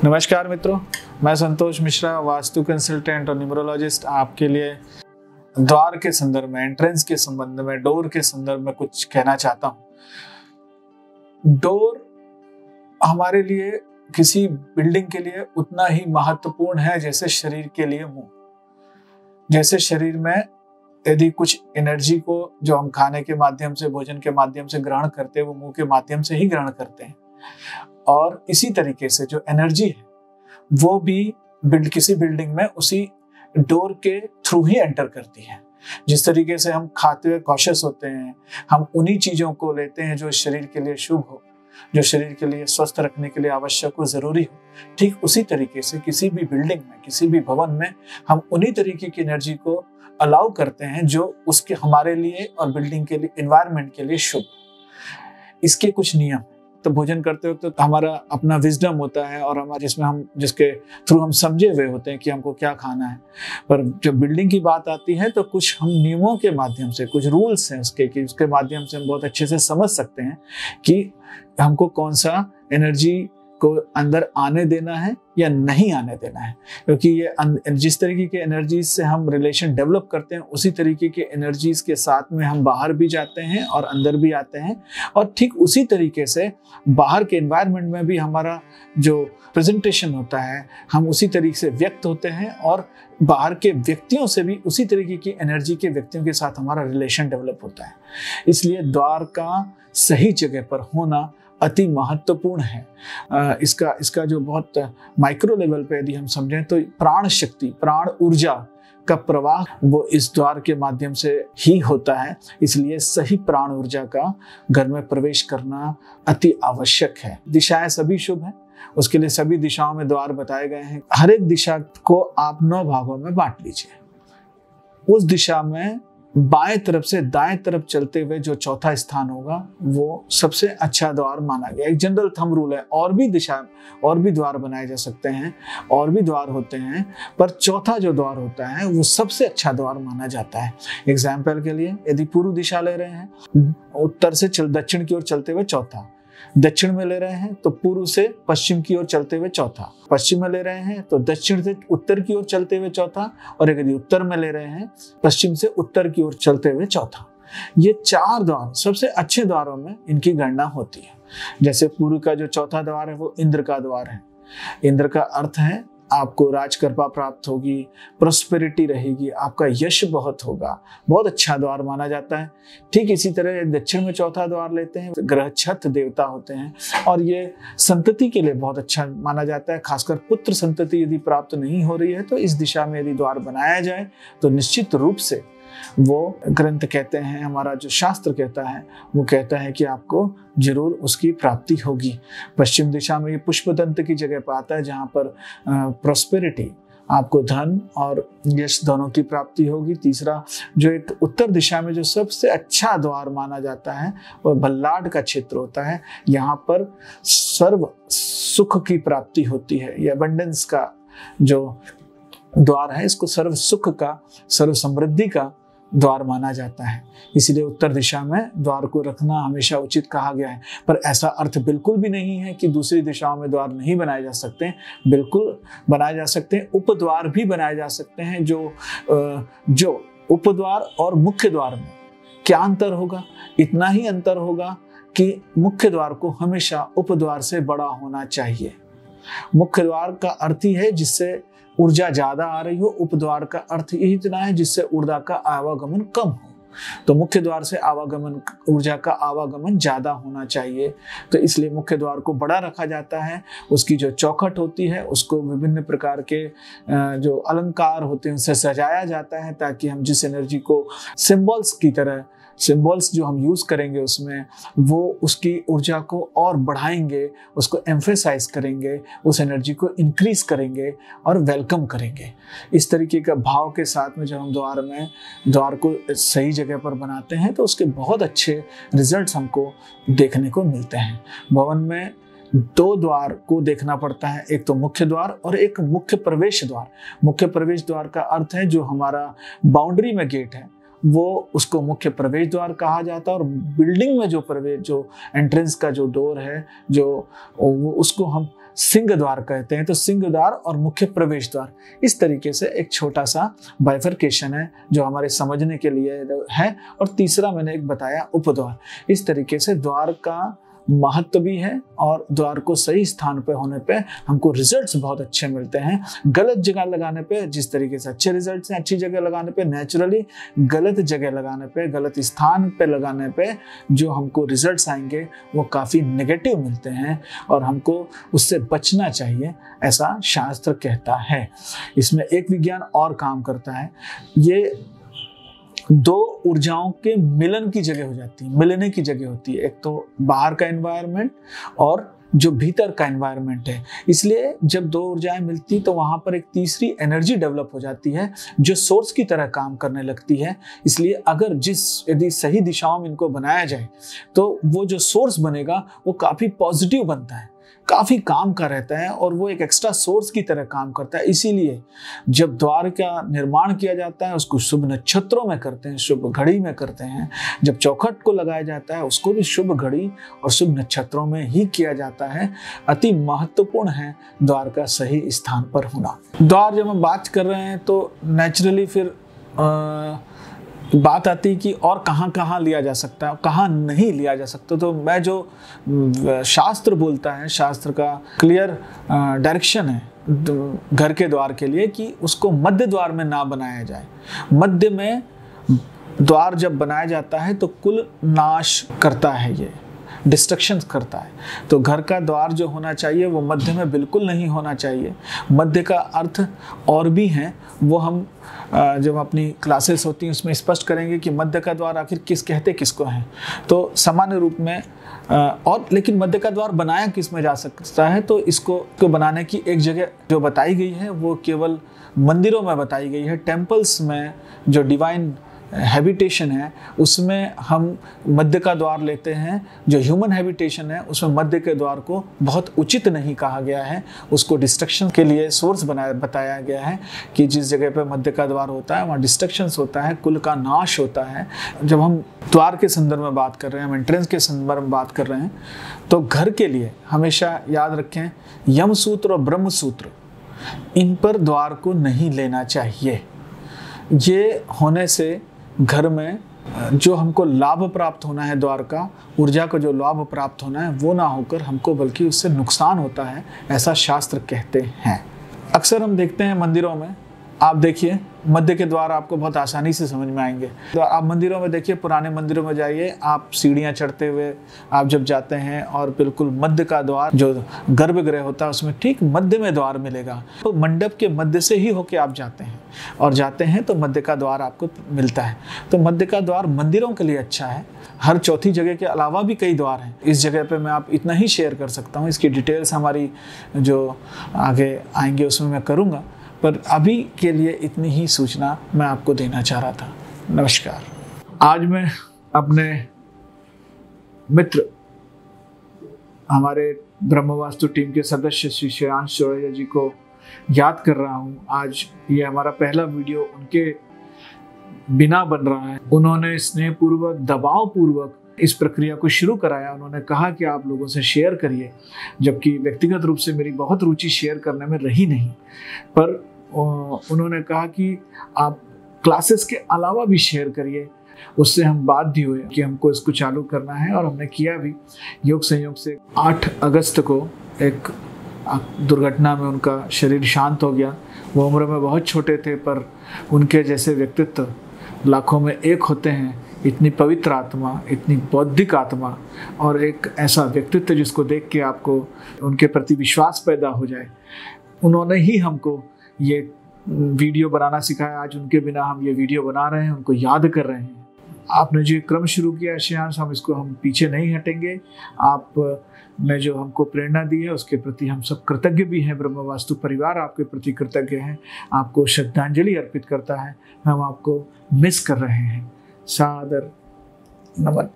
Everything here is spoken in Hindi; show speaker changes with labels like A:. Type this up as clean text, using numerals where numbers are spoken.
A: नमस्कार मित्रों, मैं संतोष मिश्रा, वास्तु कंसल्टेंट और न्यूमरोलॉजिस्ट आपके लिए द्वार के संदर्भ में, एंट्रेंस के संबंध में, डोर के संदर्भ में कुछ कहना चाहता हूं। डोर हमारे लिए, किसी बिल्डिंग के लिए उतना ही महत्वपूर्ण है जैसे शरीर के लिए मुंह। जैसे शरीर में यदि कुछ एनर्जी को जो हम खाने के माध्यम से, भोजन के माध्यम से ग्रहण करते हैं, वो मुंह के माध्यम से ही ग्रहण करते हैं, और इसी तरीके से जो एनर्जी है वो भी किसी बिल्डिंग में उसी डोर के थ्रू ही एंटर करती है। जिस तरीके से हम खाते हुए कॉशियस होते हैं, हम उन्हीं चीजों को लेते हैं जो शरीर के लिए शुभ हो, जो शरीर के लिए स्वस्थ रखने के लिए आवश्यक हो, जरूरी हो। ठीक उसी तरीके से किसी भी बिल्डिंग में, किसी भी भवन में हम उन्हीं तरीके की एनर्जी को अलाउ करते हैं जो उसके हमारे लिए और बिल्डिंग के लिए, एनवायरनमेंट के लिए शुभ। इसके कुछ नियम, तो भोजन करते वक्त तो हमारा अपना विजडम होता है और हमारे जिसके थ्रू हम समझे हुए होते हैं कि हमको क्या खाना है। पर जब बिल्डिंग की बात आती है तो कुछ हम नियमों के माध्यम से, कुछ रूल्स हैं उसके माध्यम से हम बहुत अच्छे से समझ सकते हैं कि हमको कौन सा एनर्जी को अंदर आने देना है या नहीं आने देना है। क्योंकि ये जिस तरीके के एनर्जीज से हम रिलेशन डेवलप करते हैं, उसी तरीके के एनर्जीज के साथ में हम बाहर भी जाते हैं और अंदर भी आते हैं। और ठीक उसी तरीके से बाहर के एनवायरनमेंट में भी हमारा जो प्रेजेंटेशन होता है, हम उसी तरीके से व्यक्त होते हैं और बाहर के व्यक्तियों से भी उसी तरीके की एनर्जी के व्यक्तियों के साथ हमारा रिलेशन डेवलप होता है। इसलिए द्वार का सही जगह पर होना अति महत्वपूर्ण है। इसका जो बहुत माइक्रो लेवल पे यदि हम समझें तो प्राण शक्ति, प्राण ऊर्जा का प्रवाह वो इस द्वार के माध्यम से ही होता है। इसलिए सही प्राण ऊर्जा का घर में प्रवेश करना अति आवश्यक है। दिशाएं सभी शुभ हैं, उसके लिए सभी दिशाओं में द्वार बताए गए हैं। हर एक दिशा को आप 9 भागों में बांट लीजिए। उस दिशा में बाएं तरफ से दाएं तरफ चलते हुए जो चौथा स्थान होगा वो सबसे अच्छा द्वार माना गया। एक जनरल थंब रूल है। और भी द्वार बनाए जा सकते हैं, और भी द्वार होते हैं, पर चौथा जो द्वार होता है वो सबसे अच्छा द्वार माना जाता है। एग्जाम्पल के लिए यदि पूर्व दिशा ले रहे हैं, उत्तर से दक्षिण की ओर चलते हुए चौथा, दक्षिण में ले रहे हैं तो पूर्व से पश्चिम की ओर चलते हुए चौथा, पश्चिम में ले रहे हैं तो दक्षिण से उत्तर की ओर चलते हुए चौथा, और यदि उत्तर में ले रहे हैं पश्चिम से उत्तर की ओर चलते हुए चौथा। ये 4 द्वार सबसे अच्छे द्वारों में इनकी गणना होती है। जैसे पूर्व का जो चौथा द्वार है वो इंद्र का द्वार है। इंद्र का अर्थ है आपको राजकृपा प्राप्त होगी, प्रोस्पेरिटी रहेगी, आपका यश बहुत होगा, बहुत अच्छा द्वार माना जाता है। ठीक इसी तरह दक्षिण में चौथा द्वार लेते हैं, ग्रहछत्र देवता होते हैं और ये संतति के लिए बहुत अच्छा माना जाता है। खासकर पुत्र संतति यदि प्राप्त नहीं हो रही है तो इस दिशा में यदि द्वार बनाया जाए तो निश्चित रूप से वो ग्रंथ कहते हैं, हमारा जो शास्त्र कहता है वो कहता है कि आपको जरूर उसकी प्राप्ति होगी। पश्चिम दिशा में ये पुष्पदंत की जगह पर आता है जहाँ पर प्रोस्पेरिटी, आपको धन और यश दोनों की प्राप्ति होगी। तीसरा जो एक उत्तर दिशा में जो सबसे अच्छा द्वार माना जाता है वो बल्लाड का क्षेत्र होता है। यहाँ पर सर्व सुख की प्राप्ति होती है। ये अबंडेंस का जो द्वार है, इसको सर्व सुख का, सर्व समृद्धि का द्वार माना जाता है। इसीलिए उत्तर दिशा में द्वार को रखना हमेशा उचित कहा गया है। पर ऐसा अर्थ बिल्कुल भी नहीं है कि दूसरी दिशाओं में द्वार नहीं बनाए जा सकते। बिल्कुल बनाए जा सकते हैं। उपद्वार भी बनाए जा सकते हैं। जो उपद्वार और मुख्य द्वार में क्या अंतर होगा? इतना ही अंतर होगा कि मुख्य द्वार को हमेशा उपद्वार से बड़ा होना चाहिए। मुख्य द्वार का अर्थ ही है जिससे ऊर्जा ज्यादा आ रही हो, उपद्वार का अर्थ यही इतना है जिससे ऊर्जा का आवागमन कम हो। तो मुख्य द्वार से ऊर्जा का आवागमन ज्यादा होना चाहिए। तो इसलिए मुख्य द्वार को बड़ा रखा जाता है। उसकी जो चौखट होती है उसको विभिन्न प्रकार के जो अलंकार होते हैं उनसे सजाया जाता है, ताकि हम जिस एनर्जी को सिंबल्स जो हम यूज करेंगे उसमें वो उसकी ऊर्जा को और बढ़ाएंगे, उसको एम्फेसाइज करेंगे, उस एनर्जी को इंक्रीज करेंगे और वेलकम करेंगे। इस तरीके का भाव के साथ में जब हम द्वार को सही जगह पर बनाते हैं तो उसके बहुत अच्छे रिजल्ट्स हमको देखने को मिलते हैं। भवन में 2 द्वार को देखना पड़ता है, एक तो मुख्य द्वार और एक मुख्य प्रवेश द्वार। मुख्य प्रवेश द्वार का अर्थ है जो हमारा बाउंड्री में गेट है वो उसको मुख्य प्रवेश द्वार कहा जाता है। और बिल्डिंग में जो एंट्रेंस का जो डोर है वो उसको हम सिंह द्वार कहते हैं। तो सिंह द्वार और मुख्य प्रवेश द्वार, इस तरीके से एक छोटा सा बाइफरकेशन है जो हमारे समझने के लिए है। और तीसरा मैंने एक बताया उपद्वार। इस तरीके से द्वार का महत्व भी है और द्वार को सही स्थान पे होने पे हमको रिजल्ट्स बहुत अच्छे मिलते हैं। गलत जगह लगाने पे जिस तरीके से अच्छे रिजल्ट्स हैं, अच्छी जगह लगाने पे नेचुरली, गलत जगह लगाने पे, गलत स्थान पे लगाने पे जो हमको रिजल्ट्स आएंगे वो काफ़ी नेगेटिव मिलते हैं और हमको उससे बचना चाहिए, ऐसा शास्त्र कहता है। इसमें एक विज्ञान और काम करता है, ये दो ऊर्जाओं के मिलन की जगह हो जाती है, मिलने की जगह होती है। एक तो बाहर का एनवायरनमेंट और जो भीतर का एनवायरनमेंट है। इसलिए जब दो ऊर्जाएं मिलती तो वहां पर एक तीसरी एनर्जी डेवलप हो जाती है जो सोर्स की तरह काम करने लगती है। इसलिए यदि सही दिशाओं में इनको बनाया जाए तो वो जो सोर्स बनेगा वो काफी पॉजिटिव बनता है, काफी काम का रहता है और वो एक एक्स्ट्रा सोर्स की तरह काम करता है। इसीलिए जब द्वार का निर्माण किया जाता है उसको शुभ नक्षत्रों में करते हैं, शुभ घड़ी में करते हैं। जब चौखट को लगाया जाता है उसको भी शुभ घड़ी और शुभ नक्षत्रों में ही किया जाता है। अति महत्वपूर्ण है द्वार का सही स्थान पर होना। द्वार जब हम बात कर रहे हैं तो नेचुरली फिर बात आती है कि और कहाँ कहाँ लिया जा सकता है, कहाँ नहीं लिया जा सकता। तो मैं जो शास्त्र बोलता है, शास्त्र का क्लियर डायरेक्शन है घर के द्वार के लिए कि उसको मध्य द्वार में ना बनाया जाए। मध्य में द्वार जब बनाया जाता है तो कुल नाश करता है, ये डिस्ट्रक्शन करता है। तो घर का द्वार जो होना चाहिए वो मध्य में बिल्कुल नहीं होना चाहिए। मध्य का अर्थ और भी है, वो हम जब अपनी क्लासेस होती हैं उसमें स्पष्ट करेंगे कि मध्य का द्वार आखिर किसको है। तो सामान्य रूप में और लेकिन मध्य का द्वार बनाया किस में जा सकता है, तो इसको बनाने की एक जगह जो बताई गई है वो केवल मंदिरों में बताई गई है। टेम्पल्स में जो डिवाइन हैबिटेशन है उसमें हम मध्य का द्वार लेते हैं। जो ह्यूमन हैबिटेशन है उसमें मध्य के द्वार को बहुत उचित नहीं कहा गया है, उसको डिस्ट्रक्शन के लिए सोर्स बताया गया है कि जिस जगह पे मध्य का द्वार होता है वहाँ डिस्ट्रक्शंस होता है, कुल का नाश होता है। जब हम द्वार के संदर्भ में बात कर रहे हैं, हम एंट्रेंस के संदर्भ में बात कर रहे हैं, तो घर के लिए हमेशा याद रखें यम सूत्र और ब्रह्म सूत्र, इन पर द्वार को नहीं लेना चाहिए। ये होने से घर में जो हमको लाभ प्राप्त होना है, द्वार का ऊर्जा का जो लाभ प्राप्त होना है वो ना होकर हमको बल्कि उससे नुकसान होता है, ऐसा शास्त्र कहते हैं। अक्सर हम देखते हैं मंदिरों में, आप देखिए मध्य के द्वार आपको बहुत आसानी से समझ में आएंगे। तो आप मंदिरों में देखिए, पुराने मंदिरों में जाइए, आप सीढ़ियाँ चढ़ते हुए आप जब जाते हैं और बिल्कुल मध्य का द्वार जो गर्भगृह होता है उसमें ठीक मध्य में द्वार मिलेगा। तो मंडप के मध्य से ही होके आप जाते हैं और जाते हैं तो मध्य का द्वार आपको मिलता है। तो मध्य का द्वार मंदिरों के लिए अच्छा है। हर चौथी जगह के अलावा भी कई द्वार हैं। इस जगह पे मैं आप इतना ही शेयर कर सकता हूँ, इसकी डिटेल्स हमारी जो आगे आएंगे उसमें मैं करूँगा, पर अभी के लिए इतनी ही सूचना मैं आपको देना चाह रहा था। नमस्कार। आज मैं अपने मित्र, हमारे ब्रह्मवास्तु टीम के सदस्य श्री श्रेयांश चौरैया जी को याद कर रहा हूँ। आज ये हमारा पहला वीडियो उनके बिना बन रहा है। उन्होंने स्नेहपूर्वक, दबावपूर्वक इस प्रक्रिया को शुरू कराया। उन्होंने कहा कि आप लोगों से शेयर करिए, जबकि व्यक्तिगत रूप से मेरी बहुत रुचि शेयर करने में रही नहीं, पर उन्होंने कहा कि आप क्लासेस के अलावा भी शेयर करिए। उससे हम बाध्य हुए कि हमको इसको चालू करना है और हमने किया भी। योग संयोग से 8 अगस्त को एक दुर्घटना में उनका शरीर शांत हो गया। वो उम्र में बहुत छोटे थे, पर उनके जैसे व्यक्तित्व लाखों में एक होते हैं। इतनी पवित्र आत्मा, इतनी बौद्धिक आत्मा और एक ऐसा व्यक्तित्व जिसको देख के आपको उनके प्रति विश्वास पैदा हो जाए। उन्होंने ही हमको ये वीडियो बनाना सिखाया। आज उनके बिना हम ये वीडियो बना रहे हैं, उनको याद कर रहे हैं। आपने जो क्रम शुरू किया श्रेयांश, हम पीछे नहीं हटेंगे। आपने जो हमको प्रेरणा दी है उसके प्रति हम सब कृतज्ञ भी हैं। ब्रह्मवास्तु परिवार आपके प्रति कृतज्ञ है, आपको श्रद्धांजलि अर्पित करता है। हम आपको मिस कर रहे हैं। सादर नमन।